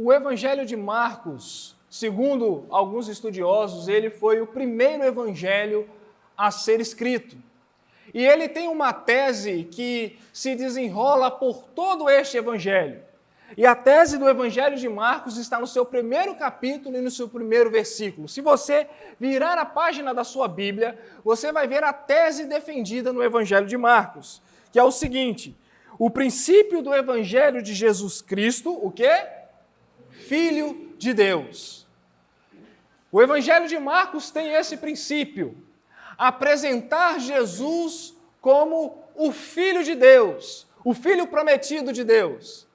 O Evangelho de Marcos, segundo alguns estudiosos, ele foi o primeiro evangelho a ser escrito. E ele tem uma tese que se desenrola por todo este evangelho. E a tese do Evangelho de Marcos está no seu primeiro capítulo e no seu primeiro versículo. Se você virar a página da sua Bíblia, você vai ver a tese defendida no Evangelho de Marcos, que é o seguinte: o princípio do Evangelho de Jesus Cristo, o quê? Filho de Deus. O Evangelho de Marcos tem esse princípio: apresentar Jesus como o Filho de Deus, o Filho prometido de Deus.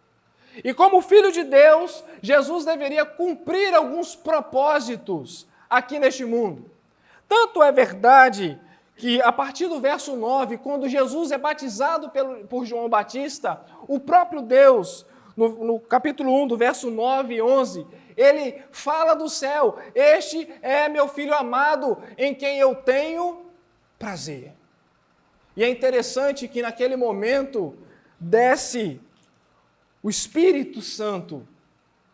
E como Filho de Deus, Jesus deveria cumprir alguns propósitos aqui neste mundo. Tanto é verdade que, a partir do verso 9, quando Jesus é batizado por João Batista, o próprio Deus, no capítulo 1, do verso 9 e 11, ele fala do céu: este é meu Filho amado, em quem eu tenho prazer. E é interessante que naquele momento desce o Espírito Santo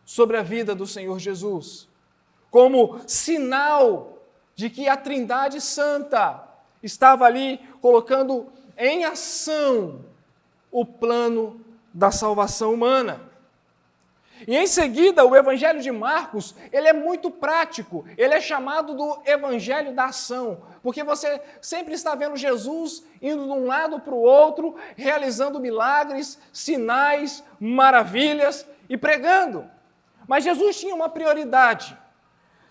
sobre a vida do Senhor Jesus, como sinal de que a Trindade Santa estava ali colocando em ação o plano da salvação humana. E em seguida, o Evangelho de Marcos, ele é muito prático, ele é chamado do Evangelho da ação, porque você sempre está vendo Jesus indo de um lado para o outro, realizando milagres, sinais, maravilhas e pregando. Mas Jesus tinha uma prioridade.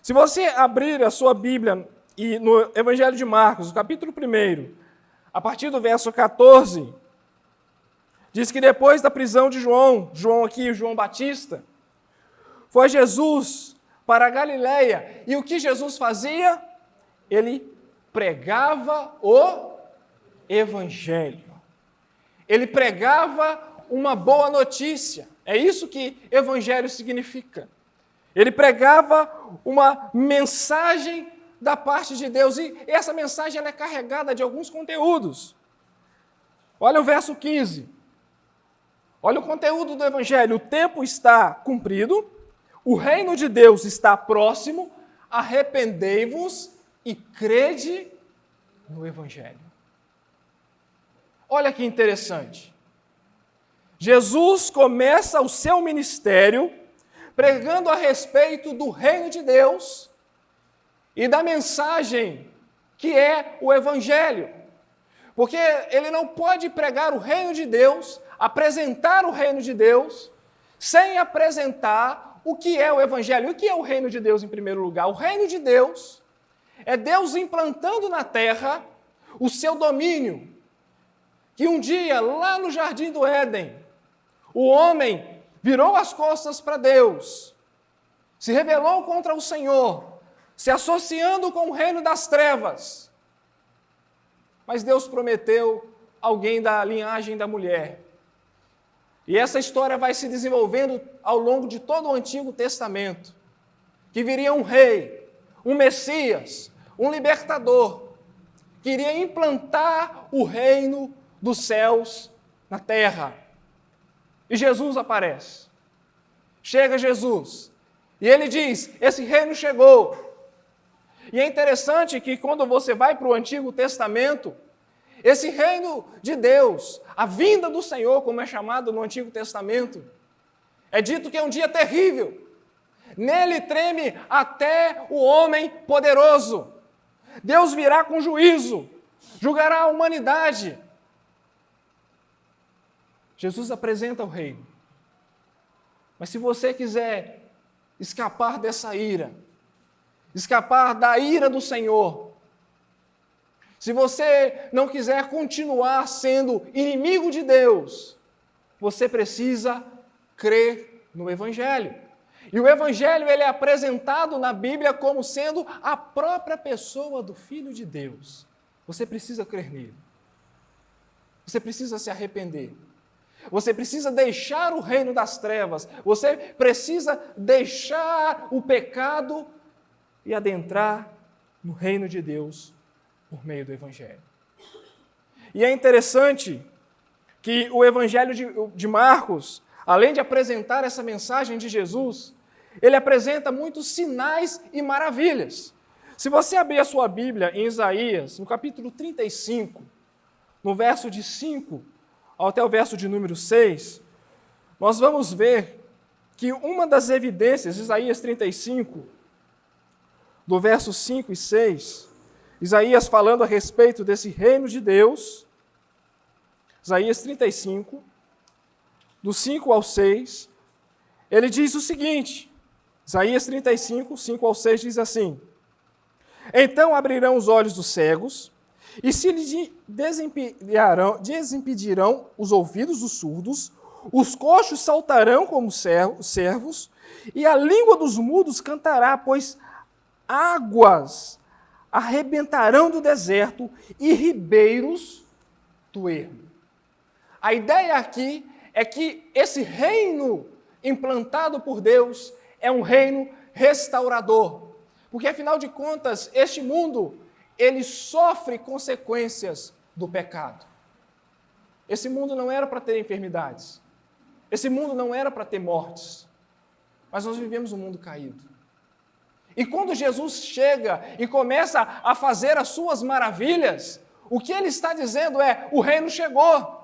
Se você abrir a sua Bíblia e no Evangelho de Marcos, no capítulo 1, a partir do verso 14, diz que depois da prisão de João Batista, foi Jesus para a Galileia. E o que Jesus fazia? Ele pregava o Evangelho. Ele pregava uma boa notícia. É isso que Evangelho significa. Ele pregava uma mensagem da parte de Deus. E essa mensagem ela é carregada de alguns conteúdos. Olha o verso 15. Olha o conteúdo do Evangelho: o tempo está cumprido, o reino de Deus está próximo, arrependei-vos e crede no Evangelho. Olha que interessante. Jesus começa o seu ministério pregando a respeito do reino de Deus e da mensagem que é o Evangelho. Porque ele não pode pregar o reino de Deus, apresentar o reino de Deus, sem apresentar o que é o Evangelho. E o que é o reino de Deus, em primeiro lugar? O reino de Deus é Deus implantando na terra o seu domínio, que um dia, lá no Jardim do Éden, o homem virou as costas para Deus, se rebelou contra o Senhor, se associando com o reino das trevas. Mas Deus prometeu alguém da linhagem da mulher. E essa história vai se desenvolvendo ao longo de todo o Antigo Testamento, que viria um rei, um Messias, um libertador, que iria implantar o reino dos céus na terra. E Jesus aparece. Chega Jesus, e ele diz: esse reino chegou. E é interessante que quando você vai para o Antigo Testamento, esse reino de Deus, a vinda do Senhor, como é chamado no Antigo Testamento, é dito que é um dia terrível. Nele treme até o homem poderoso. Deus virá com juízo, julgará a humanidade. Jesus apresenta o reino. Mas se você quiser escapar dessa ira, escapar da ira do Senhor, se você não quiser continuar sendo inimigo de Deus, você precisa crer no Evangelho. E o Evangelho ele é apresentado na Bíblia como sendo a própria pessoa do Filho de Deus. Você precisa crer nele. Você precisa se arrepender. Você precisa deixar o reino das trevas. Você precisa deixar o pecado e adentrar no reino de Deus por meio do Evangelho. E é interessante que o Evangelho de Marcos além de apresentar essa mensagem de Jesus, ele apresenta muitos sinais e maravilhas. Se você abrir a sua Bíblia em Isaías, no capítulo 35, no verso de 5 até o verso de número 6, nós vamos ver que uma das evidências, Isaías 35, do verso 5 e 6, Isaías falando a respeito desse reino de Deus, Isaías 35, do 5 ao 6, ele diz o seguinte, Isaías 35, 5 ao 6 diz assim: Então abrirão os olhos dos cegos, e se lhe desimpedirão os ouvidos dos surdos, os coxos saltarão como servos, e a língua dos mudos cantará, pois águas arrebentarão do deserto e ribeiros do ermo. A ideia aqui é que esse reino implantado por Deus é um reino restaurador. Porque, afinal de contas, este mundo, ele sofre consequências do pecado. Esse mundo não era para ter enfermidades. Esse mundo não era para ter mortes. Mas nós vivemos um mundo caído. E quando Jesus chega e começa a fazer as suas maravilhas, o que ele está dizendo é: o reino chegou.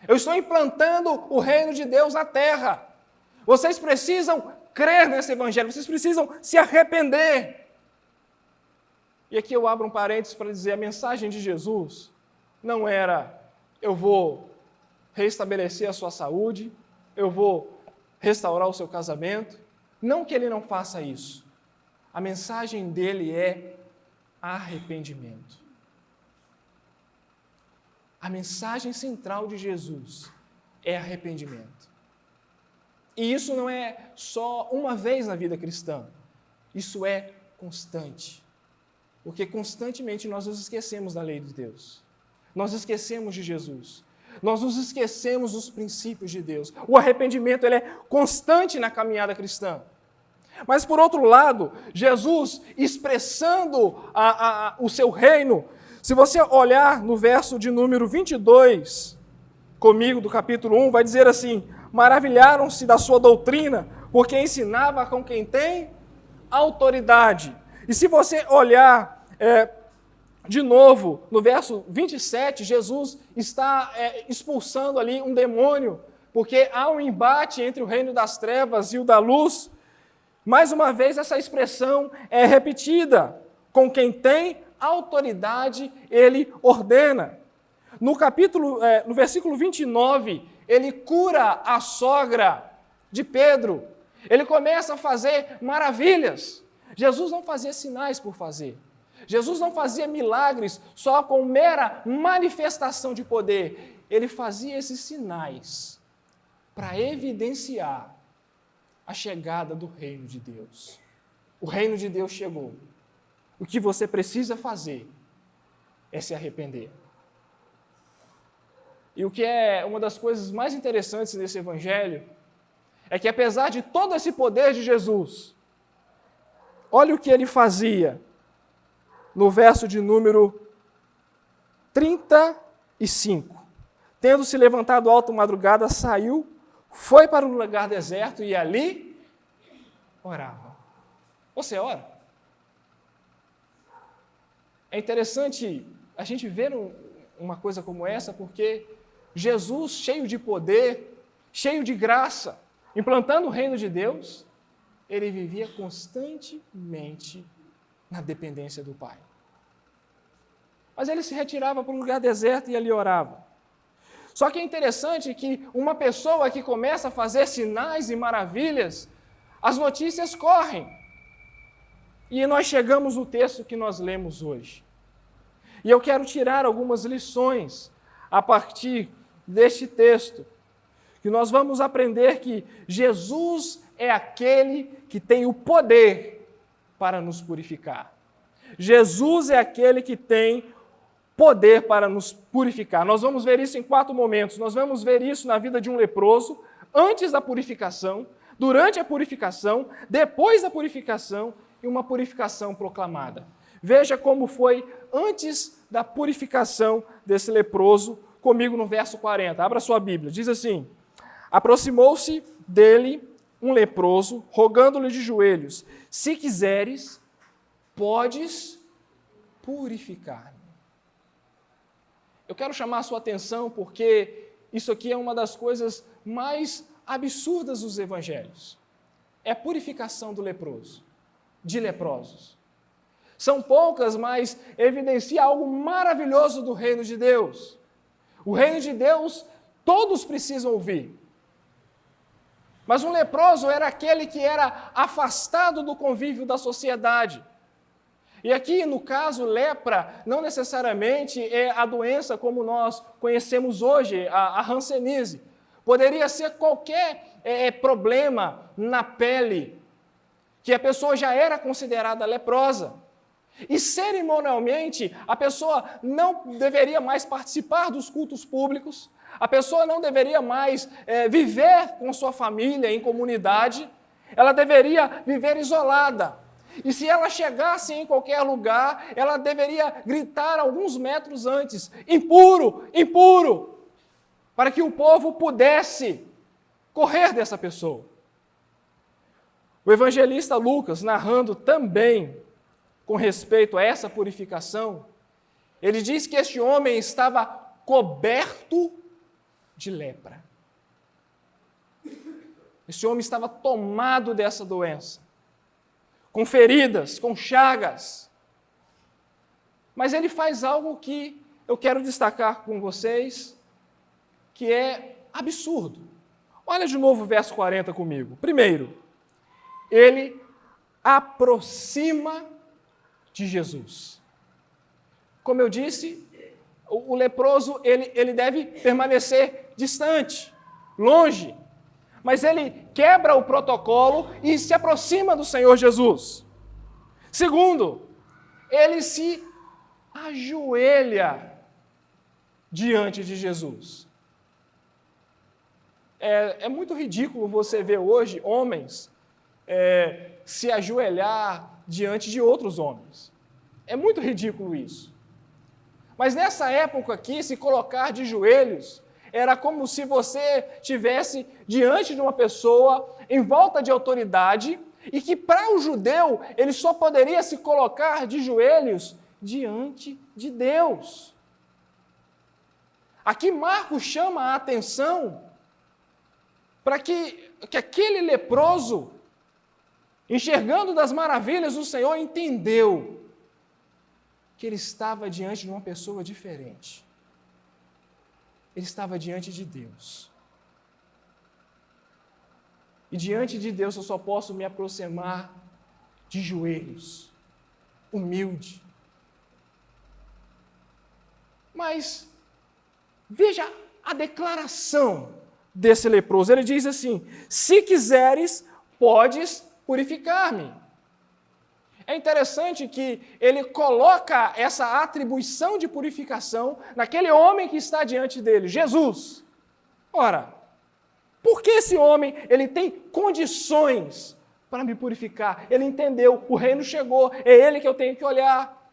Eu estou implantando o reino de Deus na terra. Vocês precisam crer nesse evangelho, vocês precisam se arrepender. E aqui eu abro um parênteses para dizer, a mensagem de Jesus não era: eu vou restabelecer a sua saúde, eu vou restaurar o seu casamento. Não que ele não faça isso. A mensagem dele é arrependimento. A mensagem central de Jesus é arrependimento. E isso não é só uma vez na vida cristã. Isso é constante. Porque constantemente nós nos esquecemos da lei de Deus. Nós esquecemos de Jesus. Nós nos esquecemos dos princípios de Deus. O arrependimento ele é constante na caminhada cristã. Mas, por outro lado, Jesus expressando o seu reino, se você olhar no verso de número 22, comigo, do capítulo 1, vai dizer assim: maravilharam-se da sua doutrina, porque ensinava com quem tem autoridade. E se você olhar de novo, no verso 27, Jesus está expulsando ali um demônio, porque há um embate entre o reino das trevas e o da luz. Mais uma vez, essa expressão é repetida: com quem tem autoridade, ele ordena. No versículo 29, ele cura a sogra de Pedro. Ele começa a fazer maravilhas. Jesus não fazia sinais por fazer. Jesus não fazia milagres só com mera manifestação de poder. Ele fazia esses sinais para evidenciar a chegada do reino de Deus. O reino de Deus chegou. O que você precisa fazer é se arrepender. E o que é uma das coisas mais interessantes desse evangelho é que, apesar de todo esse poder de Jesus, olha o que ele fazia no verso de número 35. Tendo se levantado alta madrugada, saiu, foi para um lugar deserto e ali orava. Você ora? É interessante a gente ver uma coisa como essa, porque Jesus, cheio de poder, cheio de graça, implantando o reino de Deus, ele vivia constantemente na dependência do Pai. Mas ele se retirava para um lugar deserto e ali orava. Só que é interessante que uma pessoa que começa a fazer sinais e maravilhas, as notícias correm. E nós chegamos no texto que nós lemos hoje. E eu quero tirar algumas lições a partir deste texto, que nós vamos aprender que Jesus é aquele que tem o poder para nos purificar. Jesus é aquele que tem poder para nos purificar. Nós vamos ver isso em 4 momentos. Nós vamos ver isso na vida de um leproso, antes da purificação, durante a purificação, depois da purificação e uma purificação proclamada. Veja como foi antes da purificação desse leproso, comigo no verso 40. Abra sua Bíblia. Diz assim: Aproximou-se dele um leproso, rogando-lhe de joelhos: se quiseres, podes purificar-me. Eu quero chamar a sua atenção porque isso aqui é uma das coisas mais absurdas dos evangelhos. É a purificação do leproso, de leprosos. São poucas, mas evidencia algo maravilhoso do reino de Deus. O reino de Deus, todos precisam ouvir. Mas um leproso era aquele que era afastado do convívio da sociedade. E aqui, no caso, lepra não necessariamente é a doença como nós conhecemos hoje, a hanseníase. Poderia ser qualquer problema na pele, que a pessoa já era considerada leprosa. E cerimonialmente, a pessoa não deveria mais participar dos cultos públicos, a pessoa não deveria mais viver com sua família em comunidade, ela deveria viver isolada. E se ela chegasse em qualquer lugar, ela deveria gritar alguns metros antes: impuro, impuro, para que o povo pudesse correr dessa pessoa. O evangelista Lucas, narrando também com respeito a essa purificação, ele diz que este homem estava coberto de lepra. Este homem estava tomado dessa doença, com feridas, com chagas. Mas ele faz algo que eu quero destacar com vocês, que é absurdo. Olha de novo o verso 40 comigo. Primeiro, ele aproxima de Jesus. Como eu disse, o leproso ele deve permanecer distante, longe. Mas ele quebra o protocolo e se aproxima do Senhor Jesus. Segundo, ele se ajoelha diante de Jesus. É muito ridículo você ver hoje homens se ajoelhar diante de outros homens. É muito ridículo isso. Mas nessa época aqui, se colocar de joelhos era como se você estivesse diante de uma pessoa em volta de autoridade e que para o judeu ele só poderia se colocar de joelhos diante de Deus. Aqui Marcos chama a atenção para que aquele leproso, enxergando das maravilhas do Senhor, entendeu que ele estava diante de uma pessoa diferente. Ele estava diante de Deus. E diante de Deus eu só posso me aproximar de joelhos, humilde. Mas veja a declaração desse leproso. Ele diz assim: se quiseres, podes purificar-me. É interessante que ele coloca essa atribuição de purificação naquele homem que está diante dele, Jesus. Ora, por que esse homem ele tem condições para me purificar? Ele entendeu, o reino chegou, é ele que eu tenho que olhar.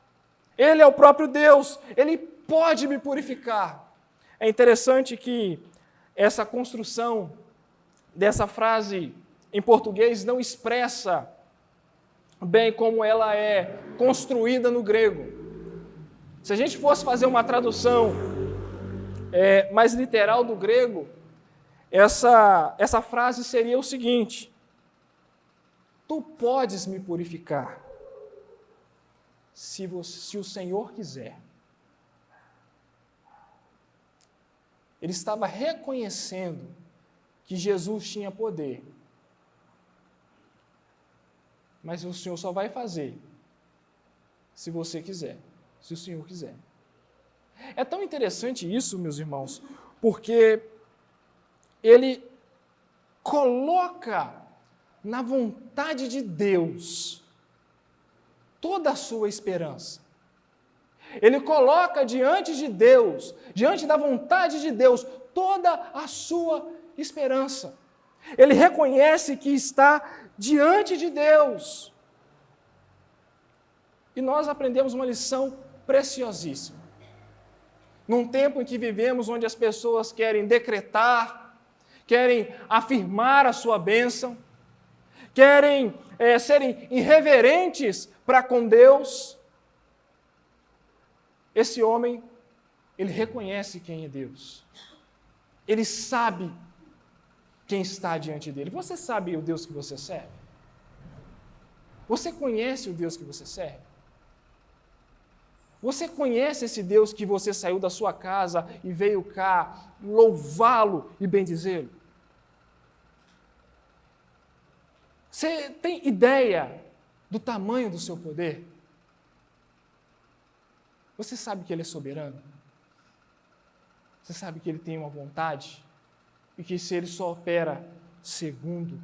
Ele é o próprio Deus, ele pode me purificar. É interessante que essa construção dessa frase em português não expressa bem como ela é construída no grego. Se a gente fosse fazer uma tradução mais literal do grego, essa frase seria o seguinte: tu podes me purificar se o Senhor quiser. Ele estava reconhecendo que Jesus tinha poder. Mas o Senhor só vai fazer se você quiser, se o Senhor quiser. É tão interessante isso, meus irmãos, porque ele coloca na vontade de Deus toda a sua esperança. Ele coloca diante de Deus, diante da vontade de Deus, toda a sua esperança. Ele reconhece que está diante de Deus. E nós aprendemos uma lição preciosíssima. Num tempo em que vivemos, onde as pessoas querem decretar, querem afirmar a sua bênção, querem serem irreverentes para com Deus. Esse homem, ele reconhece quem é Deus. Ele sabe quem está diante dele. Você sabe o Deus que você serve? Você conhece o Deus que você serve? Você conhece esse Deus que você saiu da sua casa e veio cá louvá-lo e bendizê-lo? Você tem ideia do tamanho do seu poder? Você sabe que Ele é soberano? Você sabe que Ele tem uma vontade? E que se Ele só opera segundo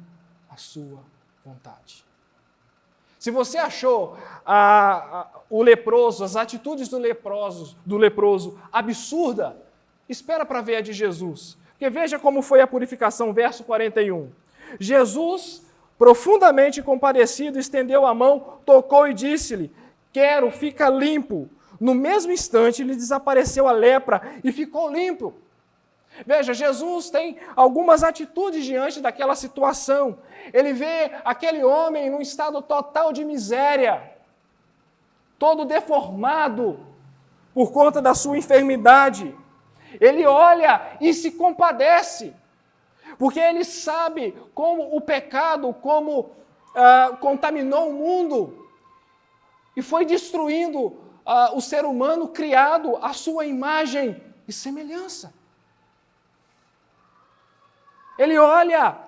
a sua vontade. Se você achou o leproso, as atitudes do leproso absurda, espera para ver a de Jesus. Porque veja como foi a purificação, verso 41. Jesus, profundamente compadecido, estendeu a mão, tocou e disse-lhe: quero, fica limpo. No mesmo instante, lhe desapareceu a lepra e ficou limpo. Veja, Jesus tem algumas atitudes diante daquela situação. Ele vê aquele homem num estado total de miséria, todo deformado por conta da sua enfermidade. Ele olha e se compadece, porque ele sabe como o pecado, contaminou o mundo e foi destruindo o ser humano criado à sua imagem e semelhança. Ele olha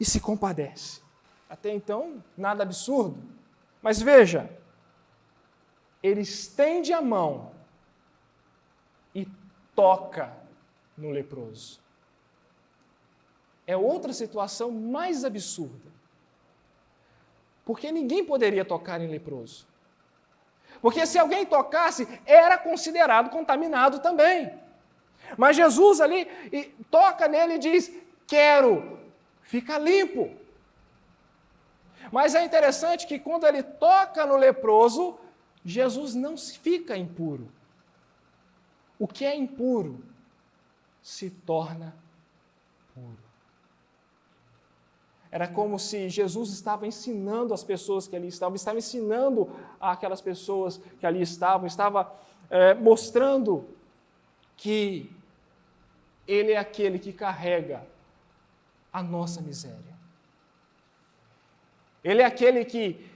e se compadece. Até então, nada absurdo. Mas veja, ele estende a mão e toca no leproso. É outra situação mais absurda. Porque ninguém poderia tocar em leproso. Porque se alguém tocasse, era considerado contaminado também. Mas Jesus ali toca nele e diz: quero, fica limpo. Mas é interessante que quando ele toca no leproso, Jesus não fica impuro. O que é impuro se torna puro. Era como se Jesus estava ensinando as pessoas que ali estavam, estava ensinando aquelas pessoas que ali estavam, estava mostrando que Ele é aquele que carrega a nossa miséria. Ele é aquele que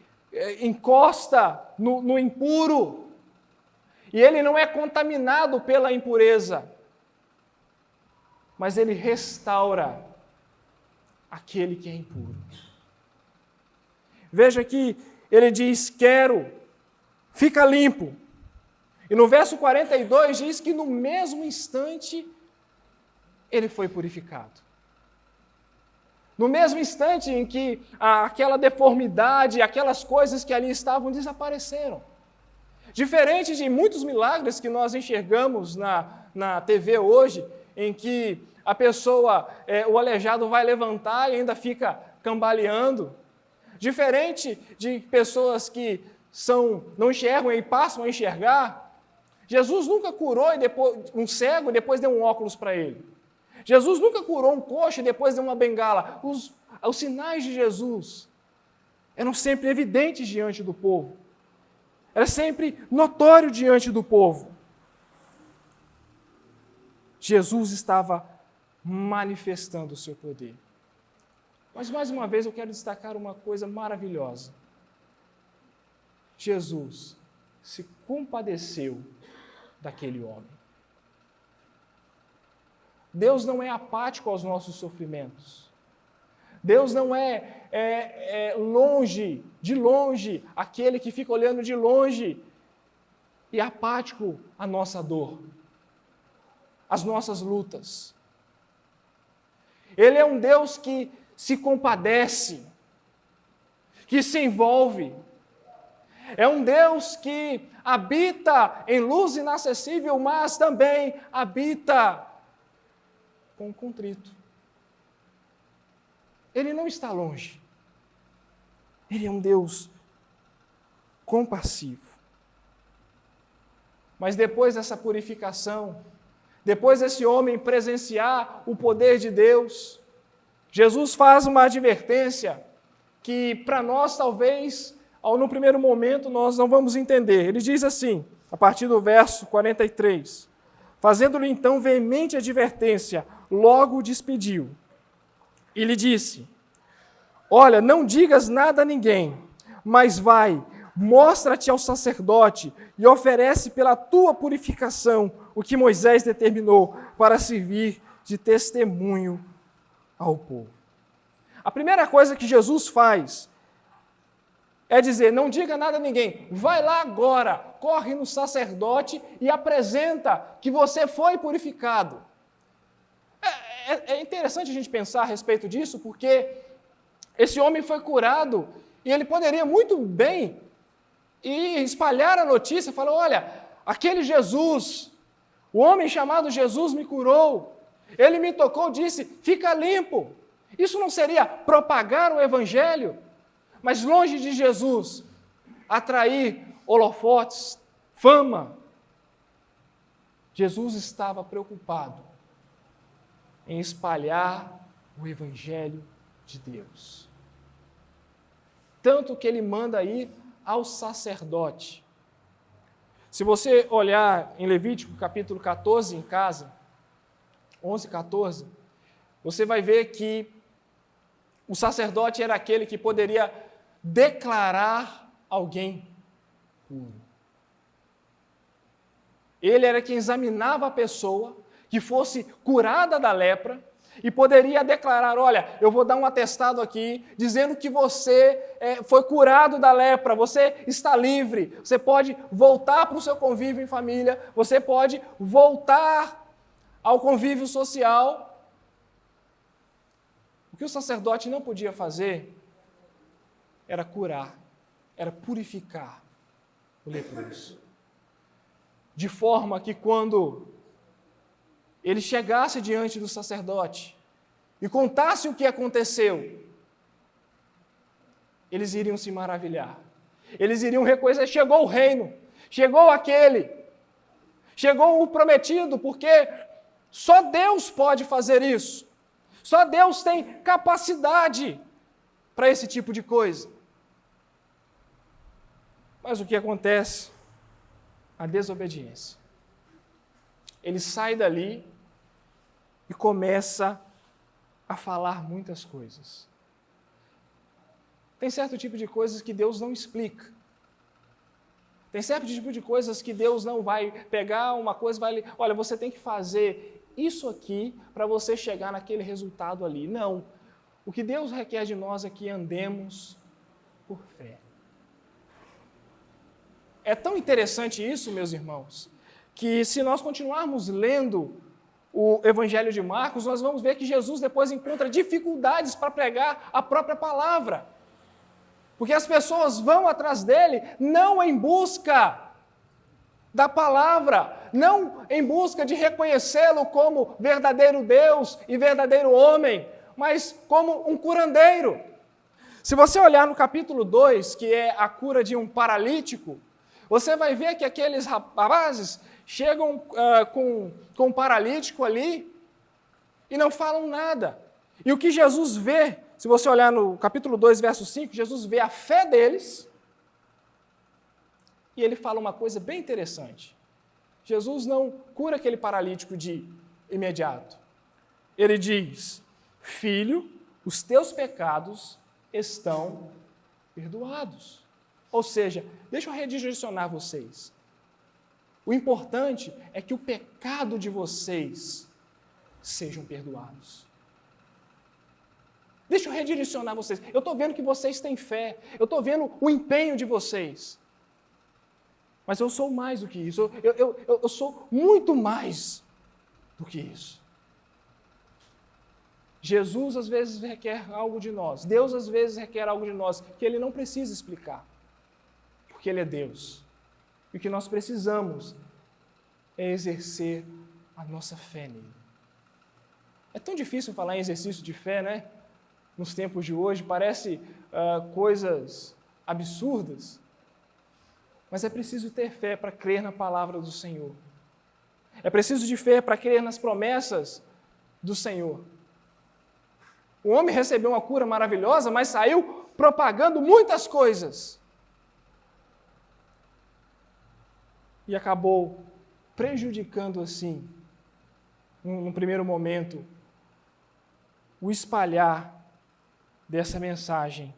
encosta no impuro, e ele não é contaminado pela impureza, mas ele restaura aquele que é impuro. Veja que ele diz: quero, fica limpo. E no verso 42 diz que no mesmo instante ele foi purificado. No mesmo instante em que aquela deformidade, aquelas coisas que ali estavam desapareceram. Diferente de muitos milagres que nós enxergamos na TV hoje, em que a pessoa, o aleijado vai levantar e ainda fica cambaleando. Diferente de pessoas que não enxergam e passam a enxergar. Jesus nunca curou um cego e depois deu um óculos para ele. Jesus nunca curou um coxo e depois deu uma bengala. Os sinais de Jesus eram sempre evidentes diante do povo. Era sempre notório diante do povo. Jesus estava manifestando o seu poder. Mas, mais uma vez, eu quero destacar uma coisa maravilhosa. Jesus se compadeceu daquele homem. Deus não é apático aos nossos sofrimentos. Deus não é de longe, aquele que fica olhando de longe e apático à nossa dor, às nossas lutas. Ele é um Deus que se compadece, que se envolve. É um Deus que habita em luz inacessível, mas também habita com o contrito. Ele não está longe. Ele é um Deus compassivo. Mas depois dessa purificação, depois desse homem presenciar o poder de Deus, Jesus faz uma advertência que para nós talvez, no primeiro momento, nós não vamos entender. Ele diz assim, a partir do verso 43, fazendo-lhe então veemente advertência, logo o despediu. E lhe disse, olha, não digas nada a ninguém, mas vai, mostra-te ao sacerdote e oferece pela tua purificação o que Moisés determinou para servir de testemunho ao povo. A primeira coisa que Jesus faz é dizer, não diga nada a ninguém, vai lá agora, corre no sacerdote e apresenta que você foi purificado. É interessante a gente pensar a respeito disso, porque esse homem foi curado e ele poderia muito bem ir espalhar a notícia, falar, olha, aquele Jesus, o homem chamado Jesus me curou, ele me tocou, disse, fica limpo. Isso não seria propagar o evangelho? Mas longe de Jesus atrair holofotes, fama, Jesus estava preocupado em espalhar o evangelho de Deus. Tanto que ele manda ir ao sacerdote. Se você olhar em Levítico capítulo 14 em casa, 11, 14, você vai ver que o sacerdote era aquele que poderia declarar alguém puro. Ele era quem examinava a pessoa que fosse curada da lepra e poderia declarar, olha, eu vou dar um atestado aqui dizendo que você foi curado da lepra, você está livre, você pode voltar para o seu convívio em família, você pode voltar ao convívio social. O que o sacerdote não podia fazer era curar, era purificar o leproso. De forma que quando ele chegasse diante do sacerdote e contasse o que aconteceu, eles iriam se maravilhar. Eles iriam reconhecer, chegou o reino, chegou aquele, chegou o prometido, porque só Deus pode fazer isso. Só Deus tem capacidade para esse tipo de coisa. Mas o que acontece? A desobediência. Ele sai dali e começa a falar muitas coisas. Tem certo tipo de coisas que Deus não explica. Tem certo tipo de coisas que Deus não vai pegar uma coisa e vai... Olha, você tem que fazer isso aqui para você chegar naquele resultado ali. Não. O que Deus requer de nós é que andemos por fé. É tão interessante isso, meus irmãos, que se nós continuarmos lendo o Evangelho de Marcos, nós vamos ver que Jesus depois encontra dificuldades para pregar a própria palavra. Porque as pessoas vão atrás dele não em busca da palavra, não em busca de reconhecê-lo como verdadeiro Deus e verdadeiro homem, mas como um curandeiro. Se você olhar no capítulo 2, que é a cura de um paralítico, você vai ver que aqueles rapazes chegam com um paralítico ali e não falam nada. E o que Jesus vê, se você olhar no capítulo 2, verso 5, Jesus vê a fé deles e ele fala uma coisa bem interessante. Jesus não cura aquele paralítico de imediato. Ele diz, filho, os teus pecados estão perdoados. Ou seja, deixa eu redirecionar vocês. O importante é que o pecado de vocês sejam perdoados. Deixa eu redirecionar vocês. Eu estou vendo que vocês têm fé. Eu estou vendo o empenho de vocês. Mas eu sou mais do que isso. Eu sou muito mais do que isso. Jesus às vezes requer algo de nós. Deus às vezes requer algo de nós que Ele não precisa explicar. Porque Ele é Deus. E o que nós precisamos é exercer a nossa fé nele. É tão difícil falar em exercício de fé, né? Nos tempos de hoje, parece coisas absurdas. Mas é preciso ter fé para crer na palavra do Senhor. É preciso de fé para crer nas promessas do Senhor. O homem recebeu uma cura maravilhosa, mas saiu propagando muitas coisas. E acabou prejudicando assim, num primeiro momento, o espalhar dessa mensagem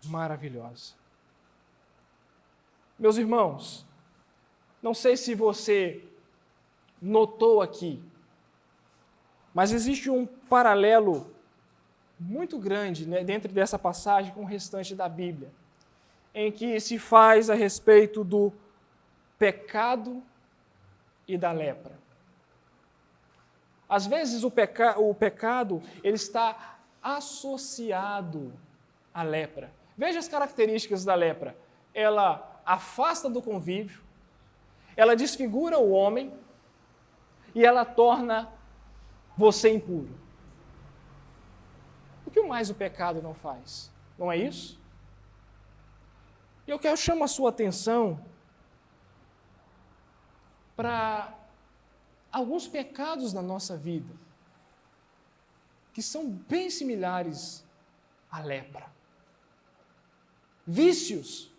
maravilhosa. Meus irmãos, não sei se você notou aqui, mas existe um paralelo muito grande, né, dentro dessa passagem com o restante da Bíblia, em que se faz a respeito do pecado e da lepra. Às vezes o pecado ele está associado à lepra. Veja as características da lepra. Ela afasta do convívio, ela desfigura o homem e ela torna você impuro. O que mais o pecado não faz? Não é isso? E eu chamo a sua atenção para alguns pecados na nossa vida que são bem similares à lepra. Vícios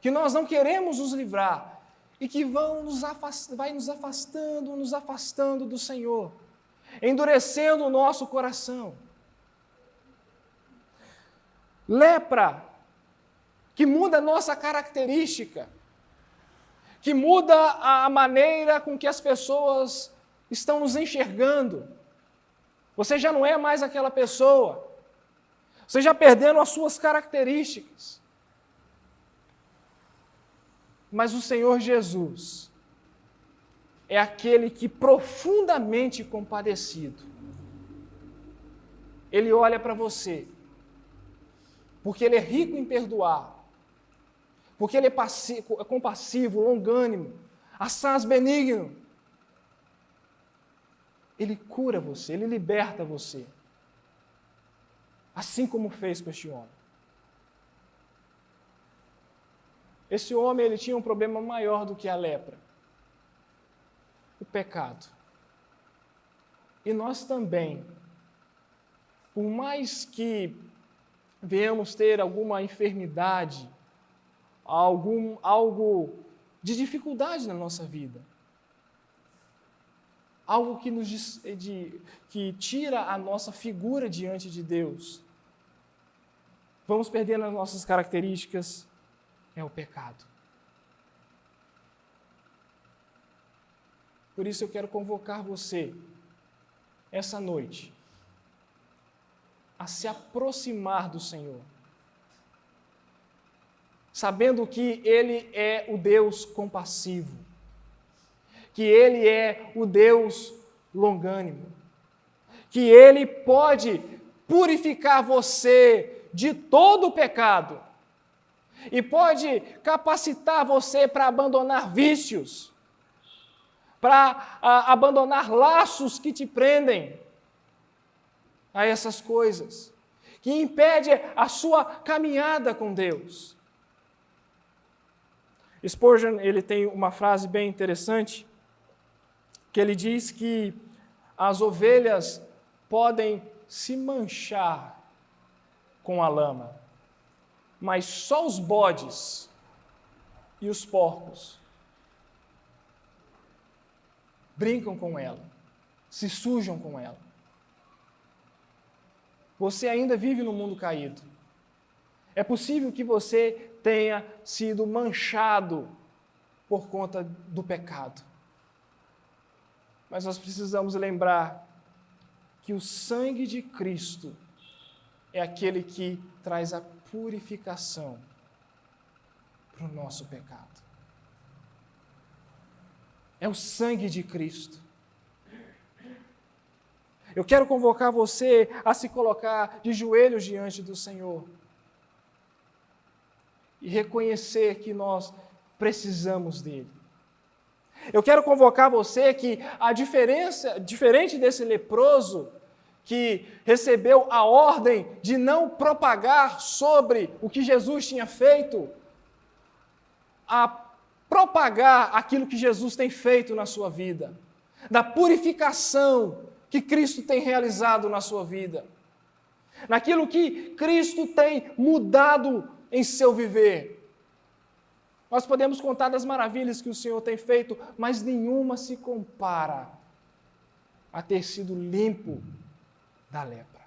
que nós não queremos nos livrar e que vai nos afastando do Senhor, endurecendo o nosso coração. Lepra que muda a nossa característica, que muda a maneira com que as pessoas estão nos enxergando. Você já não é mais aquela pessoa. Você já perdendo as suas características. Mas o Senhor Jesus é aquele que profundamente compadecido. Ele olha para você, porque Ele é rico em perdoar, porque Ele é compassivo, longânimo, assaz benigno. Ele cura você, Ele liberta você, assim como fez com este homem. Esse homem ele tinha um problema maior do que a lepra, o pecado. E nós também, por mais que venhamos ter alguma enfermidade, algo de dificuldade na nossa vida, algo que tira a nossa figura diante de Deus, vamos perdendo as nossas características, é o pecado. Por isso eu quero convocar você, essa noite, a se aproximar do Senhor, sabendo que Ele é o Deus compassivo, que Ele é o Deus longânimo, que Ele pode purificar você de todo o pecado e pode capacitar você para abandonar vícios, para abandonar laços que te prendem a essas coisas, que impede a sua caminhada com Deus. Spurgeon, ele tem uma frase bem interessante, que ele diz que as ovelhas podem se manchar com a lama, mas só os bodes e os porcos brincam com ela, se sujam com ela. Você ainda vive no mundo caído. É possível que você tenha sido manchado por conta do pecado. Mas nós precisamos lembrar que o sangue de Cristo é aquele que traz a purificação para o nosso pecado. É o sangue de Cristo. Eu quero convocar você a se colocar de joelhos diante do Senhor e reconhecer que nós precisamos dele. Eu quero convocar você que diferente desse leproso que recebeu a ordem de não propagar sobre o que Jesus tinha feito, a propagar aquilo que Jesus tem feito na sua vida, da purificação que Cristo tem realizado na sua vida, naquilo que Cristo tem mudado em seu viver. Nós podemos contar das maravilhas que o Senhor tem feito, mas nenhuma se compara a ter sido limpo da lepra,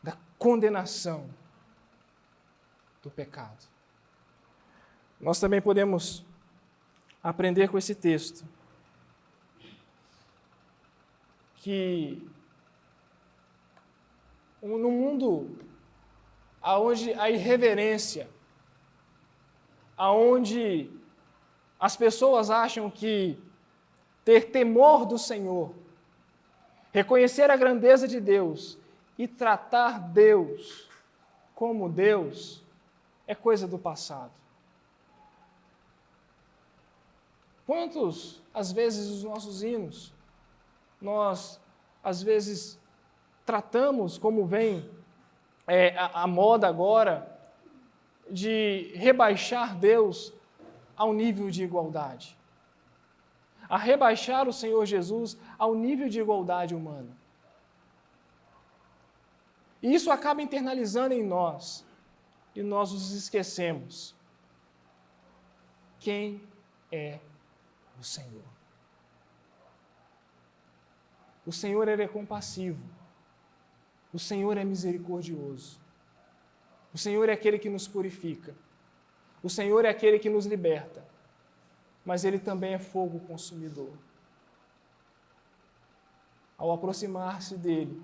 da condenação do pecado. Nós também podemos aprender com esse texto que no mundo onde a irreverência, onde as pessoas acham que ter temor do Senhor, reconhecer a grandeza de Deus e tratar Deus como Deus é coisa do passado. Quantos, às vezes, os nossos hinos, nós, às vezes, tratamos, como vem a moda agora, de rebaixar Deus ao nível de igualdade, a rebaixar o Senhor Jesus ao nível de igualdade humana. E isso acaba internalizando em nós, e nós nos esquecemos. Quem é o Senhor? O Senhor, Ele é compassivo. O Senhor é misericordioso. O Senhor é aquele que nos purifica. O Senhor é aquele que nos liberta. Mas Ele também é fogo consumidor. Ao aproximar-se dEle,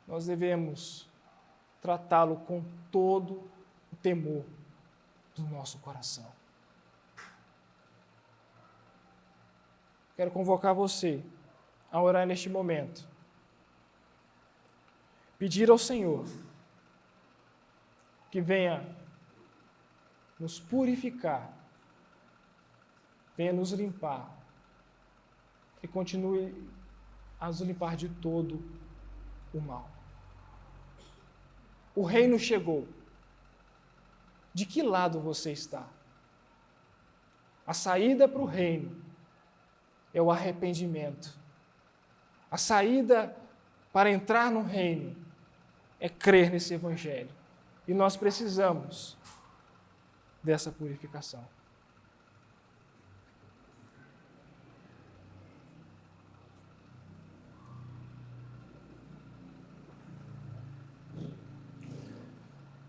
nós devemos tratá-lo com todo o temor do nosso coração. Quero convocar você a orar neste momento. Pedir ao Senhor que venha nos purificar, venha nos limpar e continue a nos limpar de todo o mal. O reino chegou. De que lado você está? A saída para o reino é o arrependimento. A saída para entrar no reino é crer nesse evangelho. E nós precisamos dessa purificação.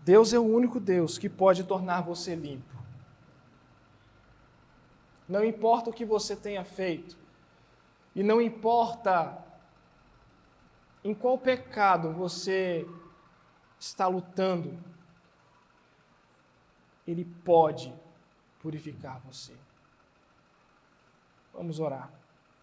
Deus é o único Deus que pode tornar você limpo. Não importa o que você tenha feito, e não importa em qual pecado você está lutando, Ele pode purificar você. Vamos orar.